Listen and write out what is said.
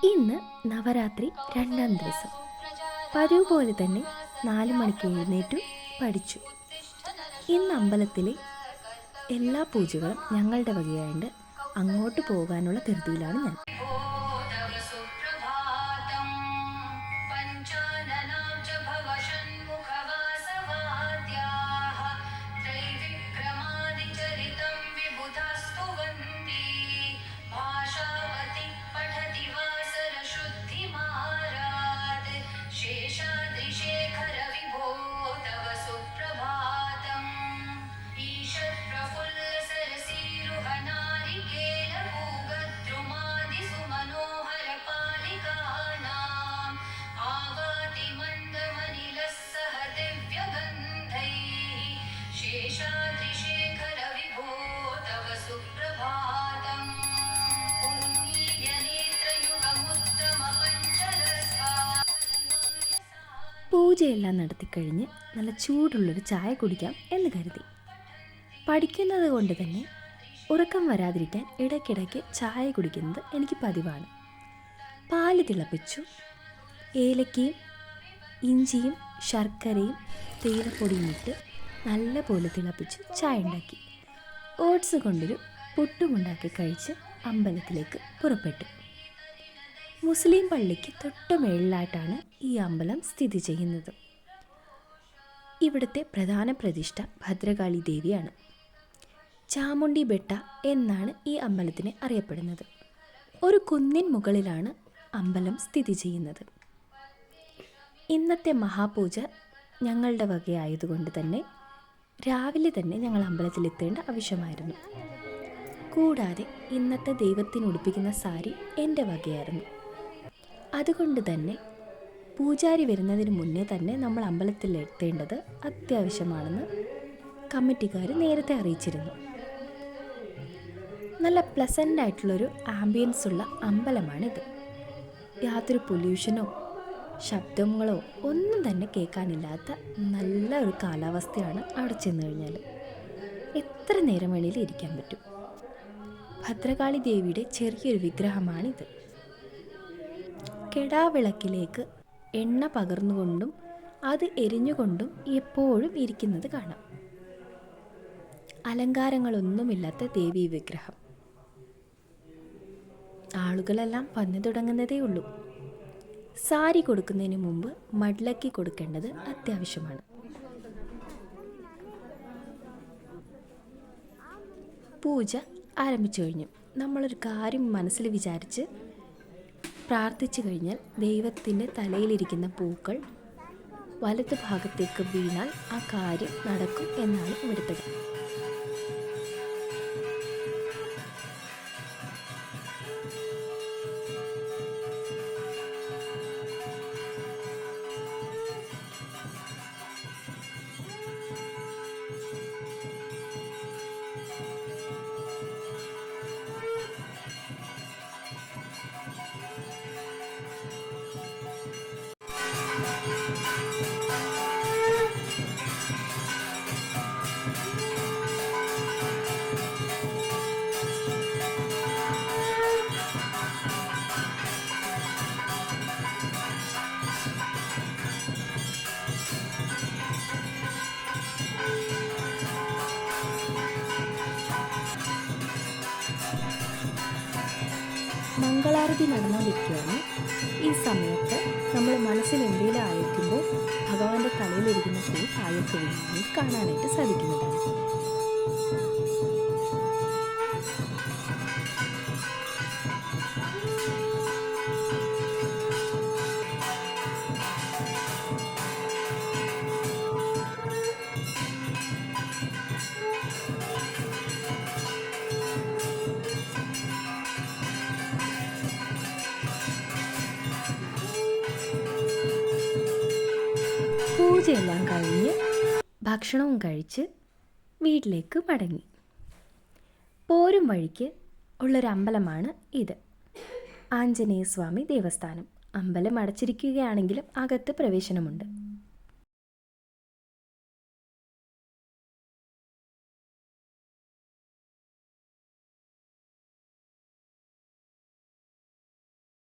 ഇന്ന് നവരാത്രി 2ാം ദിവസം. പതിവ് പോലെ തന്നെ 4 മണിക്ക് എഴുന്നേറ്റു, പഠിച്ചു. ഇന്ന് അമ്പലത്തിലെ എല്ലാ പൂജകളും ഞങ്ങളുടെ വകയായിട്ട് അങ്ങോട്ട് പോകാനുള്ള ധൃതിയിലാണ് ഞാൻ. പൂജയെല്ലാം നടത്തിക്കഴിഞ്ഞ് നല്ല ചൂടുള്ളൊരു ചായ കുടിക്കാം എന്ന് കരുതി. പഠിക്കുന്നത് കൊണ്ട് തന്നെ ഉറക്കം വരാതിരിക്കാൻ ഇടയ്ക്കിടയ്ക്ക് ചായ കുടിക്കുന്നത് എനിക്ക് പതിവാണ്. പാല് തിളപ്പിച്ചു. ഏലക്കയും ഇഞ്ചിയും ശർക്കരയും തേയിലപ്പൊടിയും ഇട്ട് നല്ല പോലെ തിളപ്പിച്ച് ചായ ഉണ്ടാക്കി. ഓട്സ് കൊണ്ടൊരു പുട്ടുമുണ്ടാക്കി കഴിച്ച് അമ്പലത്തിലേക്ക് പുറപ്പെട്ടു. മുസ്ലിം പള്ളിക്ക് തൊട്ട് മേളിലായിട്ടാണ് ഈ അമ്പലം സ്ഥിതി ചെയ്യുന്നത്. ഇവിടുത്തെ പ്രധാന പ്രതിഷ്ഠ ഭദ്രകാളി ദേവിയാണ്. ചാമുണ്ഡി ബെട്ട എന്നാണ് ഈ അമ്പലത്തിനെ അറിയപ്പെടുന്നത്. ഒരു കുന്നിൻ മുകളിലാണ് അമ്പലം സ്ഥിതി ചെയ്യുന്നത്. ഇന്നത്തെ മഹാപൂജ ഞങ്ങളുടെ വകയായതുകൊണ്ട് തന്നെ രാവിലെ തന്നെ ഞങ്ങൾ അമ്പലത്തിലെത്തേണ്ട ആവശ്യമായിരുന്നു. കൂടാതെ ഇന്നത്തെ ദൈവത്തിന് ഉടുപ്പിക്കുന്ന സാരി എൻ്റെ വകയായിരുന്നു. അതുകൊണ്ട് തന്നെ പൂജാരി വരുന്നതിന് മുന്നേ തന്നെ നമ്മൾ അമ്പലത്തിൽ എത്തേണ്ടത് അത്യാവശ്യമാണെന്ന് കമ്മിറ്റിക്കാർ നേരത്തെ അറിയിച്ചിരുന്നു. നല്ല പ്ലസൻ്റ് ആയിട്ടുള്ളൊരു ആംബിയൻസ് ഉള്ള അമ്പലമാണിത്. യാതൊരു പൊല്യൂഷനോ ശബ്ദങ്ങളോ ഒന്നും തന്നെ കേൾക്കാനില്ലാത്ത നല്ല ഒരു കാലാവസ്ഥയാണ് അവിടെ ചെന്ന് കഴിഞ്ഞാൽ. എത്ര നേരം വേണേലും ഇരിക്കാൻ പറ്റും. ഭദ്രകാളി ദേവിയുടെ ചെറിയൊരു വിഗ്രഹമാണിത്. കെടാവിളക്കിലേക്ക് എണ്ണ പകർന്നുകൊണ്ടും അത് എരിഞ്ഞുകൊണ്ടും എപ്പോഴും ഇരിക്കുന്നത് കാണാം. അലങ്കാരങ്ങളൊന്നുമില്ലാത്ത ദേവീ വിഗ്രഹം. ആളുകളെല്ലാം വന്നു തുടങ്ങുന്നതേ ഉള്ളൂ. സാരി കൊടുക്കുന്നതിന് മുമ്പ് മഡ്ലക്കി കൊടുക്കേണ്ടത് അത്യാവശ്യമാണ്. പൂജ ആരംഭിച്ചു കഴിഞ്ഞു. നമ്മളൊരു കാര്യം മനസ്സിൽ വിചാരിച്ച് പ്രാർത്ഥിച്ചു കഴിഞ്ഞാൽ ദൈവത്തിൻ്റെ തലയിലിരിക്കുന്ന പൂക്കൾ വലതു ഭാഗത്തേക്ക് വീണാൽ ആ കാര്യം നടക്കും എന്നാണ് ഇവിടുത്തെ. മംഗളാരതി നടന്നുകൊണ്ടിരിക്കുകയാണ്. ഈ സമയത്ത് നമ്മൾ മനസ്സിൽ എന്തെങ്കിലും അയക്കുമ്പോൾ ഭഗവാന്റെ തലയിലിരിക്കുന്ന പൂ താഴേക്ക് വീഴുന്നത് കാണാനായിട്ട് സാധിക്കുന്നതാണ്. പൂജയെല്ലാം കഴിഞ്ഞ് ഭക്ഷണവും കഴിച്ച് വീട്ടിലേക്ക് മടങ്ങി. പോരും വഴിക്ക് ഉള്ളൊരമ്പലമാണ് ഇത്. ആഞ്ജനേയ സ്വാമി ദേവസ്ഥാനം. അമ്പലം അടച്ചിരിക്കുകയാണെങ്കിലും അകത്ത് പ്രവേശനമുണ്ട്.